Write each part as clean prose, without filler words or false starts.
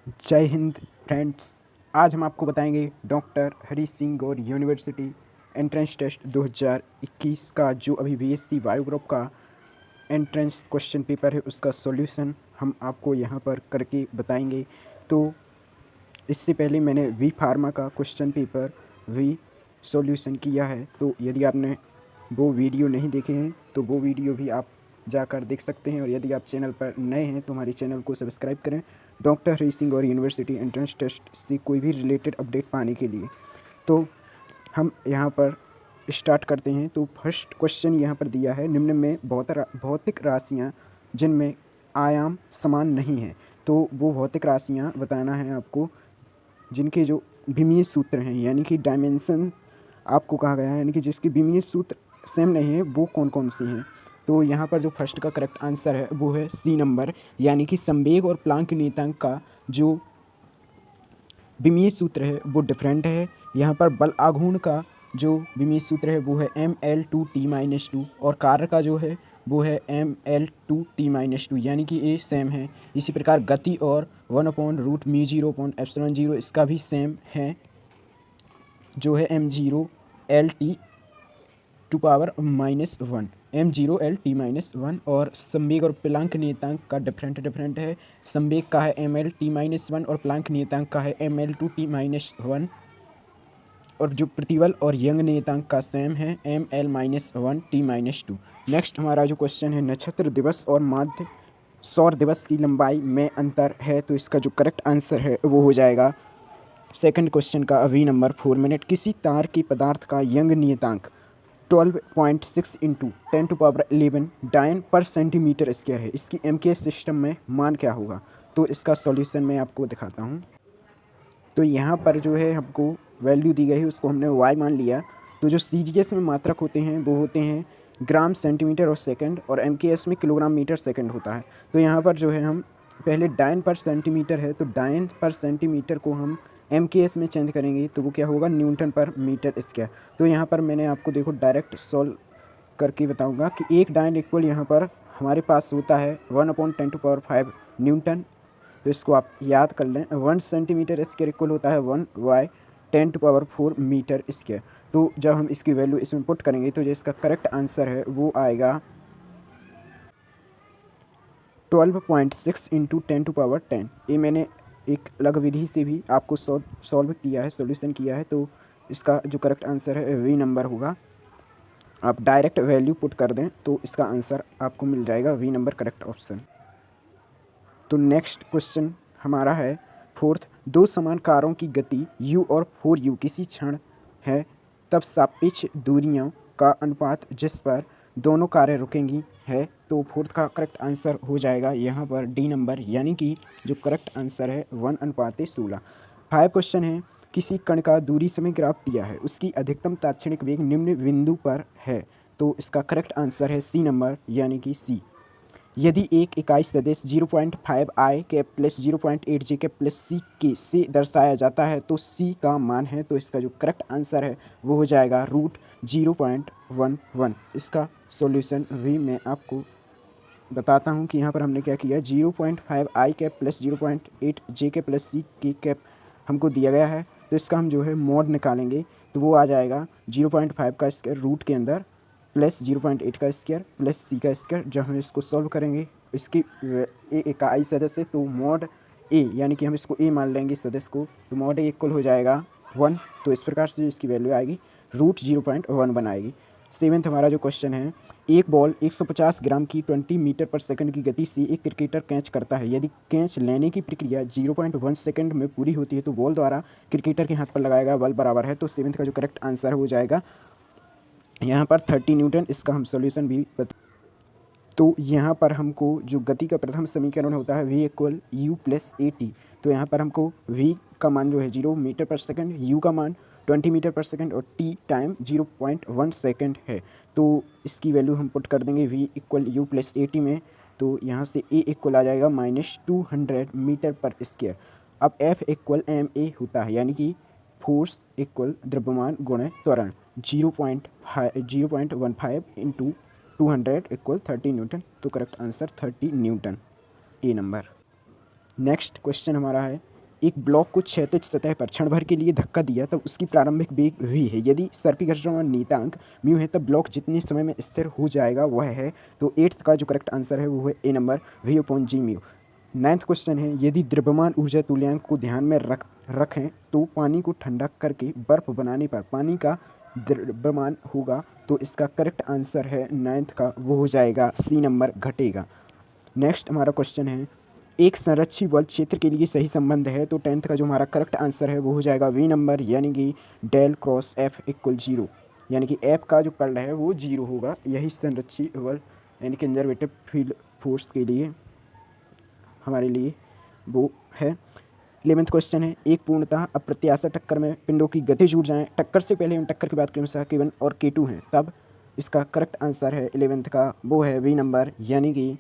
जय हिंद फ्रेंड्स। आज हम आपको बताएंगे डॉक्टर हरी सिंह गौर यूनिवर्सिटी एंट्रेंस टेस्ट 2021 का जो अभी बीएससी बायो ग्रुप का एंट्रेंस क्वेश्चन पेपर है उसका सॉल्यूशन हम आपको यहाँ पर करके बताएंगे। तो इससे पहले मैंने वी फार्मा का क्वेश्चन पेपर वी सॉल्यूशन किया है, तो यदि आपने वो वीडियो नहीं देखे हैं तो वो वीडियो भी आप जाकर देख सकते हैं। और यदि आप चैनल पर नए हैं तो हमारे चैनल को सब्सक्राइब करें डॉक्टर हरी सिंह और यूनिवर्सिटी एंट्रेंस टेस्ट से कोई भी रिलेटेड अपडेट पाने के लिए। तो हम यहाँ पर स्टार्ट करते हैं। तो फर्स्ट क्वेश्चन यहाँ पर दिया है, निम्न में भौतिक राशियाँ जिनमें आयाम समान नहीं है। तो वो भौतिक राशियाँ बताना है आपको जिनके जो विमीय सूत्र हैं यानी कि डायमेंशन आपको कहा गया है, यानी कि जिसके विमीय सूत्र सेम नहीं है वो कौन कौन सी हैं। तो यहाँ पर जो फर्स्ट का करेक्ट आंसर है वो है सी नंबर, यानी कि संवेग और प्लांक नियतांक का जो विमीय सूत्र है वो डिफरेंट है। यहाँ पर बल आघूर्ण का जो विमीय सूत्र है वो है ml2t-2 और कार्य का जो है वो है ml2t-2, यानी कि ये सेम है। इसी प्रकार गति और 1/√μ0/ε0 इसका भी सेम है जो है m0l t⁻⁻1 m0l t-1। और संवेग और प्लांक नियतांक का डिफरेंट है। संवेग का है ml t-1 और प्लांक नियतांक का है ml2t-1। और जो प्रतिबल और यंग नियतांक का सेम है ml-1t-2। नेक्स्ट हमारा जो क्वेश्चन है, नक्षत्र दिवस और माध्य सौर दिवस की लंबाई में अंतर है। तो इसका जो करेक्ट आंसर है वो हो जाएगा सेकंड क्वेश्चन का वी नंबर 4 मिनट। किसी तार के पदार्थ का यंग नियतांक 12.6 इंटू 10⁻11 डायन पर सेंटीमीटर स्क्वायर है। इसकी एमके सिस्टम में मान क्या होगा। तो इसका सॉल्यूशन मैं आपको दिखाता हूँ। तो यहाँ पर जो है हमको वैल्यू दी गई है उसको हमने y मान लिया। तो जो CGS में मात्रक होते हैं वो होते हैं ग्राम सेंटीमीटर और सेकंड, और MKS में किलोग्राम मीटर सेकंड होता है। तो यहाँ पर जो है हम पहले डायन पर सेंटीमीटर है तो डायन पर सेंटीमीटर को हम MKS में चेंज करेंगे तो वो क्या होगा न्यूटन पर मीटर स्क्वायर। तो यहाँ पर मैंने आपको देखो डायरेक्ट सॉल्व करके बताऊँगा कि एक डायन इक्वल यहाँ पर हमारे पास होता है 1/10⁵ न्यूटन। तो इसको आप याद कर लें। 1 सेंटीमीटर स्क्वायर इक्वल होता है 1/10⁴ मीटर स्क्वायर। तो जब हम इसकी वैल्यू इसमें पुट करेंगे तो जो इसका करेक्ट आंसर है वो आएगा 12.6 इंटू 10⁻10। ये मैंने एक अलग विधि से भी आपको सॉल्व किया है, सॉल्यूशन किया है। तो इसका जो करेक्ट आंसर है वी नंबर होगा। आप डायरेक्ट वैल्यू पुट कर दें तो इसका आंसर आपको मिल जाएगा वी नंबर करेक्ट ऑप्शन। तो नेक्स्ट क्वेश्चन हमारा है फोर्थ, दो समान कारों की गति u और 4u किसी क्षण है तब सापेक्ष दूरियों का अनुपात जिस पर दोनों कारें रुकेंगी है। तो फोर्थ का करेक्ट आंसर हो जाएगा यहाँ पर डी नंबर, यानी कि जो करेक्ट आंसर है 1:16। 5 क्वेश्चन है, किसी कण का दूरी समय ग्राफ दिया है, उसकी अधिकतम तात्क्षणिक वेग निम्न बिंदु पर है। तो इसका करेक्ट आंसर है सी नंबर, यानी कि सी। यदि एक इकाई सदिश 0.5 i cap plus 0.8 j cap plus c के से दर्शाया जाता है तो c का मान है। तो इसका जो करेक्ट आंसर है वो हो जाएगा √0.11। इसका सॉल्यूशन भी मैं आपको बताता हूँ कि यहाँ पर हमने क्या किया। 0.5 i cap plus 0.8 j cap plus c की कैप हमको दिया गया है। तो इसका हम जो है मॉड निकालेंगे तो वो आ जाएगा 0.5 का स्क्वायर रूट के अंदर प्लस 0.8 का स्क्वायर प्लस c का स्क्वायर। जब हम इसको सॉल्व करेंगे इसकी इकाई सदस्य तो मॉड a, यानी कि हम इसको a मान लेंगे सदस्य को, तो मॉड a इक्वल हो जाएगा 1। तो इस प्रकार से इसकी वैल्यू आएगी √0.1 बनाएगी। सेवेंथ हमारा जो क्वेश्चन है, एक बॉल 150 ग्राम की 20 मीटर पर सेकंड की गति से एक क्रिकेटर कैच करता है। यदि कैच लेने की प्रक्रिया 0.1 सेकंड में पूरी होती है तो बॉल द्वारा क्रिकेटर के हाथ पर लगाया गया बल बराबर है। तो सेवेंथ का जो करेक्ट आंसर हो जाएगा यहाँ पर 30 न्यूटन। इसका हम सॉल्यूशन भी तो यहाँ पर हमको जो गति का प्रथम समीकरण होता है v equal you plus A T. तो यहाँ पर हमको v का मान जो है 0 मीटर पर सेकंड, u का मान 20 मीटर पर सेकंड और t टाइम 0.1 सेकंड है। तो इसकी वैल्यू हम पुट कर देंगे v equal you plus A T में। तो यहाँ से a इक्वल आ जाएगा -200 मीटर पर स्क्वायर। अब f इक्वल एम ए होता है, यानी कि फोर्स इक्वल द्रव्यमान गुणे त्वरण। 0.15 इंटू 200 इक्वल 30 न्यूटन। तो करेक्ट आंसर 30 न्यूटन, ए नंबर। नेक्स्ट क्वेश्चन हमारा है, एक ब्लॉक को क्षैतिज सतह पर क्षण भर के लिए धक्का दिया तब उसकी प्रारंभिक वेग v है। यदि सर्पीकर्षण नियतांक म्यू है तब ब्लॉक जितने समय में स्थिर हो जाएगा वह है। तो 8th का जो करेक्ट आंसर है वो है ए number v/g mu. 9th question है, यदि द्रव्यमान ऊर्जा तुल्यांक को ध्यान में रखें तो पानी को ठंडा करके बर्फ बनाने पर पानी का द्रव्यमान होगा। तो इसका करेक्ट आंसर है 9th का, वो हो जाएगा सी नंबर, घटेगा। नेक्स्ट हमारा क्वेश्चन है, एक संरक्षी बल क्षेत्र के लिए सही संबंध है। तो 10th का जो हमारा करेक्ट आंसर है वो हो जाएगा वी नंबर, यानी कि डेल क्रॉस एफ इक्वल 0, यानी कि एफ का जो कर्ल है वो 0 होगा। यही संरक्षी बल यानी कंजर्वेटिव फील्ड फोर्स के लिए हमारे लिए वो है। 11th क्वेश्चन है, एक पूर्णतः अप्रत्याशा टक्कर में पिंडों की गतिज ऊर्जाएं टक्कर से पहले एवं टक्कर के बाद क्रमशः K1 और K2 हैं, तब इसका करेक्ट आंसर है 11th का, वो है वी नंबर, यानी कि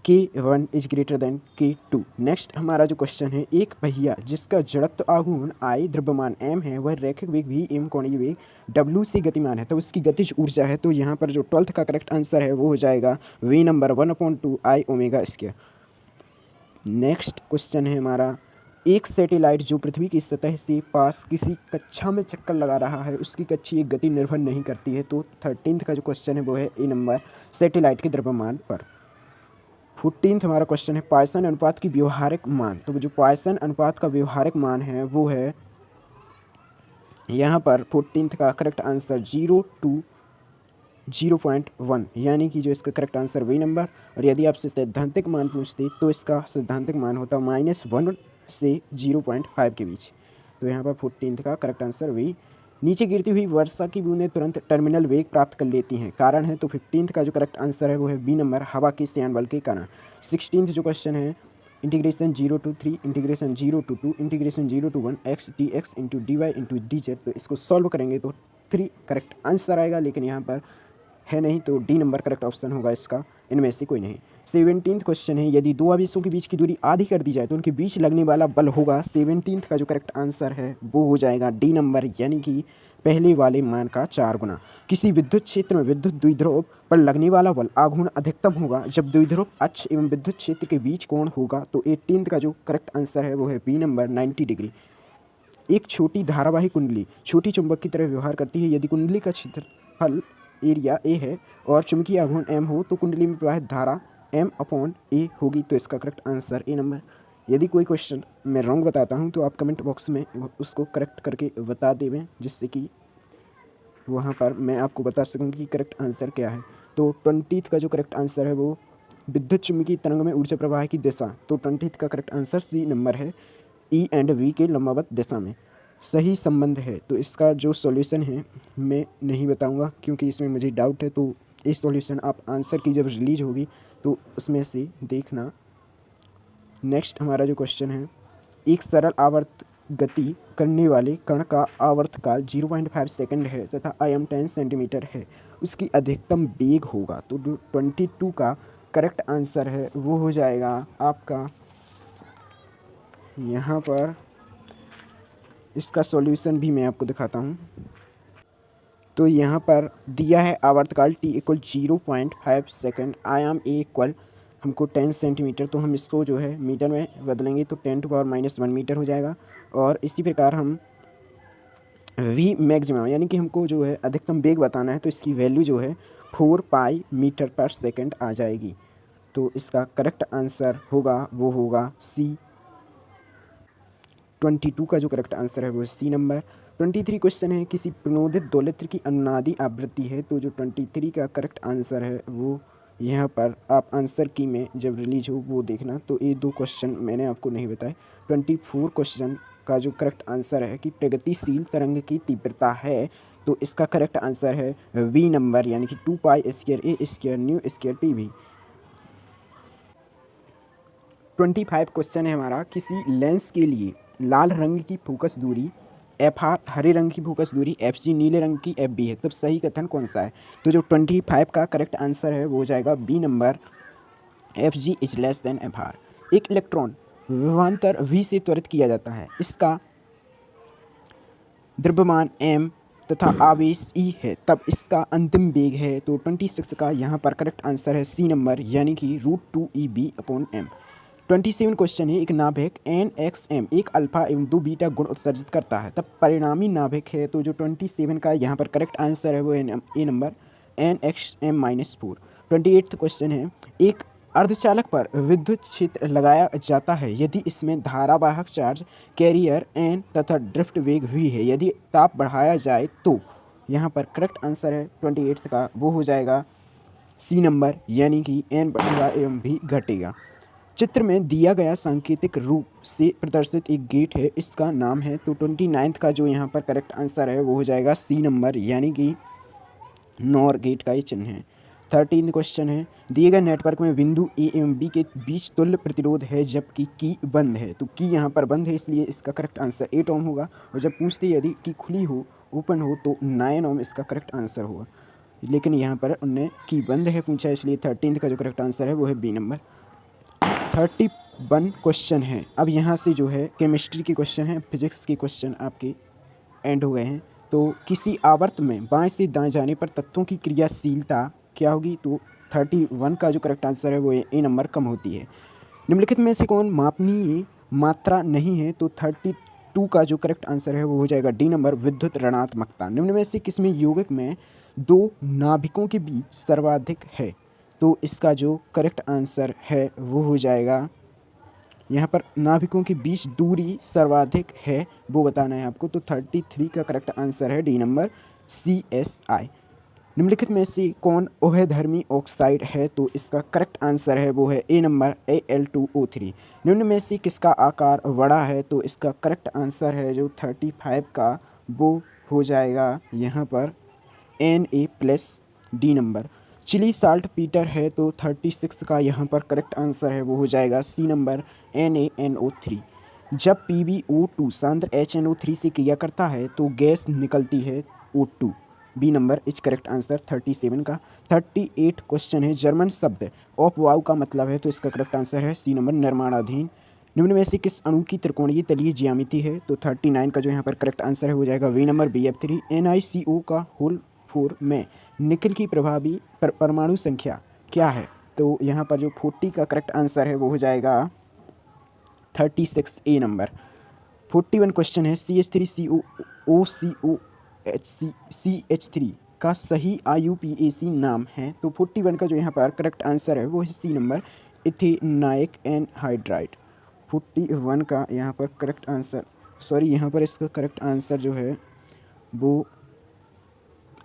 K1 is greater then K2। Next हमारा जो क्वेश्चन है, एक पहिया जिसका जड़त्व आघूर्ण I, द्रव्यमान m है, वह रैखिक वेग v एवं कोणीय वेग w से गतिमान है, तो उसकी गतिज ऊर्जा है। तो यहाँ पर जो 12th का करेक्ट आंसर है वो हो जाएगा V number 1/2 I omega square. Next question है हमारा, एक सैटेलाइट जो पृथ्वी की सतह से पास किसी कक्षा में चक्कर लगा रहा है उसकी कक्षीय गति निर्भर नहीं करती है। तो 13th का जो क्वेश्चन है वो है ए नंबर, सैटेलाइट के द्रव्यमान पर। 14th हमारा क्वेश्चन है, पॉइसन अनुपात की व्यवहारिक मान। तो जो पॉइसन अनुपात का व्यवहारिक मान है वो है यहाँ पर 14th का करेक्ट आंसर 0 to 0.1, यानी कि जो इसका करेक्ट आंसर वी नंबर। और यदि आपसे सैद्धांतिक मान पूछते तो इसका सैद्धांतिक मान होता -1 से 0.5 के बीच। तो यहाँ पर 14th का करेक्ट आंसर वी। नीचे गिरती हुई वर्षा की बूंदें तुरंत टर्मिनल वेग प्राप्त कर लेती हैं, कारण है। तो 15th का जो करेक्ट आंसर है वो है बी नंबर, हवा के श्यान बल के कारण। 16th जो क्वेश्चन है, integration 0 to 3 integration 0 to 2 integration 0 to 1 x dx into D Y into D Z. तो इसको सॉल्व करेंगे तो 3 करेक्ट आंसर आएगा, लेकिन यहाँ पर है नहीं, तो डी नंबर करेक्ट ऑप्शन होगा इसका, इनमें से कोई नहीं। 17th क्वेश्चन है, यदि दो आवेशों के बीच की दूरी आधी कर दी जाए तो उनके बीच लगने वाला बल होगा। 17th का जो करेक्ट आंसर है वो हो जाएगा डी नंबर, यानी कि पहले वाले मान का 4 गुना। किसी विद्युत क्षेत्र में विद्युत द्विध्रुव पर लगने वाला बल आघूर्ण अधिकतम होगा जब द्विध्रुव अक्ष एवं विद्युत क्षेत्र के बीच कोण होगा। तो 18th का जो करेक्ट आंसर है वो है बी नंबर, 90 डिग्री। एक छोटी धारावाही कुंडली छोटी चुंबक की तरह व्यवहार करती है। यदि कुंडली का क्षेत्रफल एरिया ए है और चुंबकीय आघूर्ण एम हो तो कुंडली में प्रवाहित धारा m/a होगी। तो इसका करेक्ट आंसर ए नंबर। यदि कोई क्वेश्चन मैं रॉन्ग बताता हूँ तो आप कमेंट बॉक्स में उसको करेक्ट करके बता देवें, जिससे कि वहाँ पर मैं आपको बता सकूँ कि करेक्ट आंसर क्या है। तो 20th का जो करेक्ट आंसर है वो विद्युत चुंबकीय तरंग में ऊर्जा प्रवाह की दिशा। तो 20th का करेक्ट आंसर सी नंबर है, ई एंड वी के लंबवत दिशा में सही संबंध है। तो इसका जो सॉल्यूशन है मैं नहीं बताऊंगा क्योंकि इसमें मुझे डाउट है। तो इस सॉल्यूशन आप आंसर की जब रिलीज होगी तो उसमें से देखना। नेक्स्ट हमारा जो क्वेश्चन है, एक सरल आवर्त गति करने वाले कण का आवर्तकाल 0.5 सेकंड है तथा आयाम 10 सेंटीमीटर है, उसकी अधिकतम वेग होगा। तो 22 का करेक्ट आंसर है वो हो जाएगा आपका, यहाँ पर इसका सॉल्यूशन भी मैं आपको दिखाता हूँ। तो यहाँ पर दिया है आवर्तकाल t इक्वल 0.5 सेकेंड, आयाम a इक्वल हमको 10 सेंटीमीटर। तो हम इसको जो है मीटर में बदलेंगे तो 10⁻⁻1 मीटर हो जाएगा। और इसी प्रकार हम v मैक्सिमम यानी कि हमको जो है अधिकतम वेग बताना है, तो इसकी वैल्यू जो है 4 पाई मीटर पर सेकेंड आ जाएगी। तो इसका करेक्ट आंसर होगा वो होगा सी। 22 का जो करेक्ट आंसर है वो सी नंबर। 23 क्वेश्चन है, किसी प्रणोदित दोलित्र की अनुनादी आवृत्ति है। तो जो 23 का करेक्ट आंसर है वो यहाँ पर आप आंसर की में जब रिलीज हो वो देखना। तो ये 2 क्वेश्चन मैंने आपको नहीं बताए। 24 क्वेश्चन का जो करेक्ट आंसर है कि प्रगतिशील तरंग की तीव्रता है। तो इसका करेक्ट आंसर है वी नंबर, यानी कि 2 pi square A square nu square P V. 25 question है हमारा, किसी लेंस के लिए लाल रंग की फोकस दूरी FR, हरे रंग की फोकस दूरी FG, नीले रंग की FB है, तब सही कथन कौन सा है। तो जो 25 का करेक्ट आंसर है वो हो जाएगा B number, FG is less than FR। एक इलेक्ट्रॉन विभवांतर V से त्वरित किया जाता है, इसका द्रव्यमान m तथा आवेश E है, तब इसका अंतिम वेग है। तो 26 का यहाँ पर करेक्ट आंसर है सी नंबर, यानी कि √2 EB/m। 27 क्वेश्चन है, एक नाभिक NXM एक अल्फा एवं 2 बीटा गुण उत्सर्जित करता है, तब परिणामी नाभिक है। तो जो 27 का यहाँ पर करेक्ट आंसर है वो ए नंबर NXM-4। 28 क्वेश्चन है, एक अर्धचालक पर विद्युत क्षेत्र लगाया जाता है यदि इसमें धारावाहक चार्ज कैरियर N तथा ड्रिफ्ट वेग V है, यदि ताप बढ़ाया जाए तो यहाँ पर करेक्ट आंसर है 28 का वो हो जाएगा C नंबर, यानी कि N बढ़ेगा एवं V घटेगा। चित्र में दिया गया सांकेतिक रूप से प्रदर्शित एक गेट है, इसका नाम है। तो 29 का जो यहाँ पर करेक्ट आंसर है वो हो जाएगा C नंबर, यानी कि नॉर गेट का ये चिन्ह है। 13 क्वेश्चन है, दिए गए नेटवर्क में बिंदु A एवं B के बीच तुल्य प्रतिरोध है जबकि की बंद है। तो की यहाँ पर बंद है, इसलिए इसका करेक्ट आंसर 8 ओम होगा। और जब पूछते यदि की खुली हो, ओपन हो, तो 9 ओम इसका करेक्ट आंसर होगा, लेकिन यहाँ पर उनने की बंद है पूछा, इसलिए 13 का जो करेक्ट आंसर है वो है B नंबर। 31 क्वेश्चन है, अब यहाँ से जो है केमिस्ट्री के क्वेश्चन है, फिजिक्स के क्वेश्चन आपके एंड हो गए हैं। तो किसी आवर्त में बाएं से दाएं जाने पर तत्वों की क्रियाशीलता क्या होगी? तो 31 का जो करेक्ट आंसर है वो ए नंबर कम होती है। निम्नलिखित में से कौन मापनीय मात्रा नहीं है? तो 32 का जो करेक्ट आंसर है वो हो जाएगा डी नंबर, विद्युत ऋणात्मकता। निम्न में से किसमें यौगिक में 2 नाभिकों के बीच सर्वाधिक है? तो इसका जो करेक्ट आंसर है वो हो जाएगा, यहाँ पर नाभिकों के बीच दूरी सर्वाधिक है वो बताना है आपको। तो 33 का करेक्ट आंसर है डी नंबर, CSI। निम्नलिखित में से कौन उभयधर्मी ऑक्साइड है? तो इसका करेक्ट आंसर है वो है ए नंबर, Al2O3। निम्न में से किसका आकार बड़ा है? तो इसका करेक्ट आंसर है जो 35 का वो हो जाएगा यहाँ पर Na+, D number. Chile saltpetre है, तो 36 का यहाँ पर करेक्ट आंसर है वो हो जाएगा C नंबर, NaNO3। जब PbO2 सांद्र HNO3 से क्रिया करता है तो गैस निकलती है O2, B number is correct answer 37 का। 38 क्वेश्चन है, जर्मन शब्द ऑफ वाव का मतलब है, तो इसका करेक्ट आंसर है C नंबर, निर्माणाधीन। निम्न में से किस अणु की त्रिकोणीय तलीय ज्यामिति है? तो 39 का जो यहाँ पर करेक्ट आंसर है हो जाएगा V नंबर, BF3। NiCO का होल 4 में निकल की प्रभावी परमाणु संख्या क्या है? तो यहाँ पर जो 40 का करेक्ट आंसर है वो हो जाएगा 36, ए नंबर। 41 क्वेश्चन है, CH3COOCOHCCH3 का सही IUPAC नाम है? तो 41 का जो यहाँ पर करेक्ट आंसर है वो है C नंबर, इथेनाइक एनहाइड्राइड। 41 का यहाँ पर करेक्ट आंसर, सॉरी यहाँ पर इसका करेक्ट आंसर जो है वो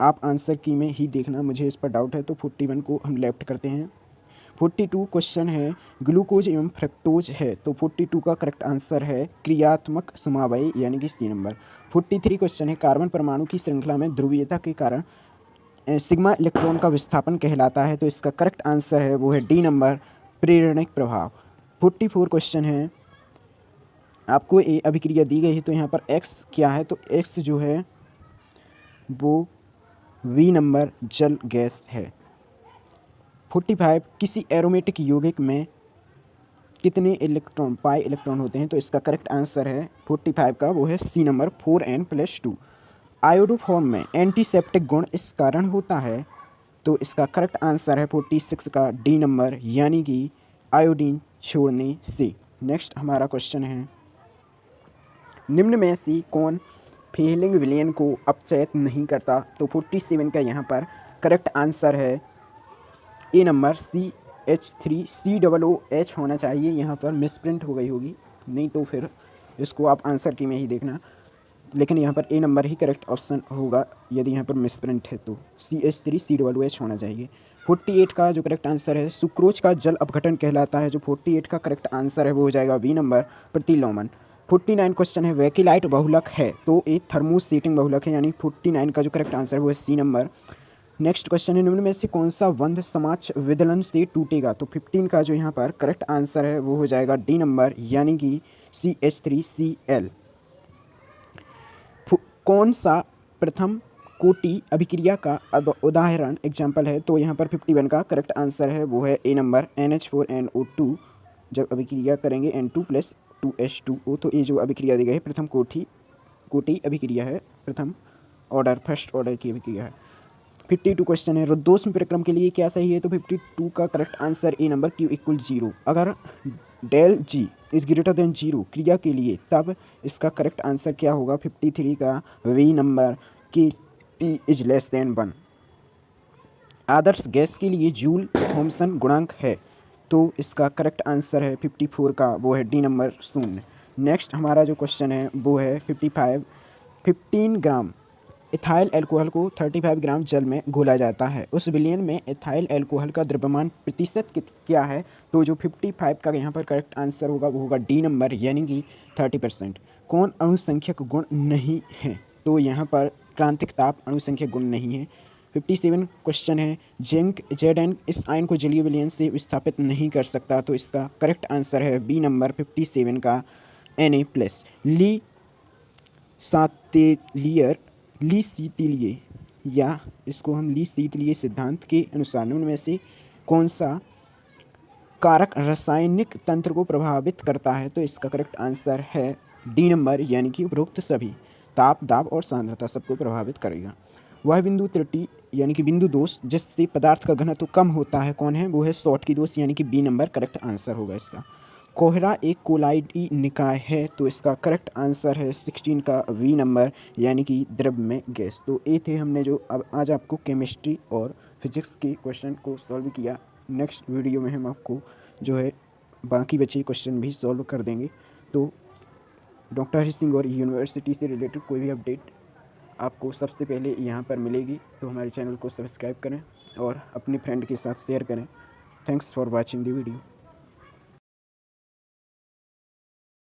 आप आंसर की में ही देखना, मुझे इस पर डाउट है। तो 41 को हम लेफ्ट करते हैं। 42 क्वेश्चन है, ग्लूकोज एवं फ्रक्टोज है, तो 42 का करेक्ट आंसर है क्रियात्मक समवायी, यानी कि C नंबर। 43 क्वेश्चन है, कार्बन परमाणु की श्रृंखला में ध्रुवीयता के कारण सिग्मा इलेक्ट्रॉन का विस्थापन कहलाता है, तो इसका करेक्ट आंसर है वो है डी नंबर, प्रेरणिक प्रभाव। 44 क्वेश्चन है, आपको ए अभिक्रिया दी गई है, तो यहाँ पर एक्स क्या है? तो एक्स जो है वो V नंबर, जल गैस है। 45 किसी एरोमेटिक यौगिक में कितने इलेक्ट्रॉन, पाई इलेक्ट्रॉन होते हैं? तो इसका करेक्ट आंसर है 45 का वो है C नंबर, 4n+2। आयोडोफॉर्म में एंटीसेप्टिक गुण इस कारण होता है, तो इसका करेक्ट आंसर है 46 का डी नंबर, यानी कि आयोडीन छोड़ने से। नेक्स्ट हमारा क्वेश्चन है, निम्न में से कौन फेलिंग विलयन को अपचयित नहीं करता? तो 47 का यहाँ पर करेक्ट आंसर है ए नंबर, CH3COOH होना चाहिए, यहाँ पर मिसप्रिंट हो गई होगी, नहीं तो फिर इसको आप आंसर की में ही देखना, लेकिन यहाँ पर ए नंबर ही करेक्ट ऑप्शन होगा यदि यहाँ पर मिसप्रिंट है, तो CH3COOH होना चाहिए। 48 का जो करेक्ट आंसर है, सुक्रोज का जल अपघटन कहलाता है, जो 48 का करेक्ट आंसर है वो हो जाएगा बी नंबर, प्रतिलोमन। 49 क्वेश्चन है, वैकिलाइट बहुलक है, तो एक थर्मोसेटिंग बहुलक है, यानी 49 का जो करेक्ट आंसर है वो है C नंबर। नेक्स्ट क्वेश्चन है, निम्न में से कौन सा बंध समाक्ष विदलन से टूटेगा? तो 15 का जो यहाँ पर करेक्ट आंसर है वो हो जाएगा डी नंबर, यानी कि CH3Cl। कौन सा प्रथम कोटि अभिक्रिया का उदाहरण एग्जाम्पल है? तो यहाँ पर 51 का करेक्ट आंसर है वो है ए नंबर, NH4NO2। जब अभिक्रिया करेंगे N2+2H2O, तो ये जो अभिक्रिया दी गई है प्रथम कोटि अभिक्रिया है, प्रथम ऑर्डर, फर्स्ट ऑर्डर की अभिक्रिया है। 52 क्वेश्चन है, रुद्धोष्म प्रक्रम के लिए क्या सही है? तो 52 का correct answer A number Q equal 0। अगर del G is greater than 0 क्रिया के लिए, तब इसका करेक्ट आंसर क्या होगा? 53 का वी नंबर कि P is less then 1। Adarsh gas के लिए जूल थॉम्सन गुणांक है, तो इसका करेक्ट आंसर है 54 का, वो है डी नंबर 0। नेक्स्ट हमारा जो क्वेश्चन है वो है 15 ग्राम इथाइल एल्कोहल को 35 ग्राम जल में घोला जाता है। उस विलयन में इथाइल एल्कोहल का द्रव्यमान प्रतिशत क्या है? तो जो 55 का यहाँ पर करेक्ट आंसर होगा वो होगा डी नंबर, यानी कि 30%। कौन अणुसंख्यक गुण नहीं है? तो यहाँ पर क्रांतिक ताप अणुसंख्यक गुण नहीं है। 57 क्वेश्चन है, जिंक Zn इस आयन को जलीय विलयन से विस्थापित नहीं कर सकता, तो इसका करेक्ट आंसर है बी नंबर 57 का Na+। ली सातेलियर ली शीतलीय या इसको हम ली शीतलीय सिद्धांत के अनुसार निम्न में से कौन सा कारक रासायनिक तंत्र को प्रभावित करता है? तो इसका करेक्ट आंसर है डी नंबर, यानी कि उपरोक्त सभी। ताप, दाब और सांद्रता सबको प्रभावित करेगा। वह बिंदु त्रुटि यानी कि बिंदु दोष जिससे पदार्थ का घनत्व कम होता है कौन है? वो है शॉटकी दोष, यानी कि बी नंबर करेक्ट आंसर होगा इसका। कोहरा एक कोलाइडी निकाय है, तो इसका करेक्ट आंसर है 16 का वी नंबर, यानी कि द्रव्यमय गैस। तो ये थे हमने जो अब आज आपको केमिस्ट्री और फिजिक्स के क्वेश्चन को सॉल्व किया। नेक्स्ट वीडियो में हम आपको जो है बाकी बचे क्वेश्चन भी सॉल्व कर देंगे। तो डॉक्टर हरि सिंह और यूनिवर्सिटी से रिलेटेड कोई भी अपडेट आपको सबसे पहले यहाँ पर मिलेगी, तो हमारे चैनल को सब्सक्राइब करें और अपने फ्रेंड के साथ शेयर करें। Thanks for watching the video.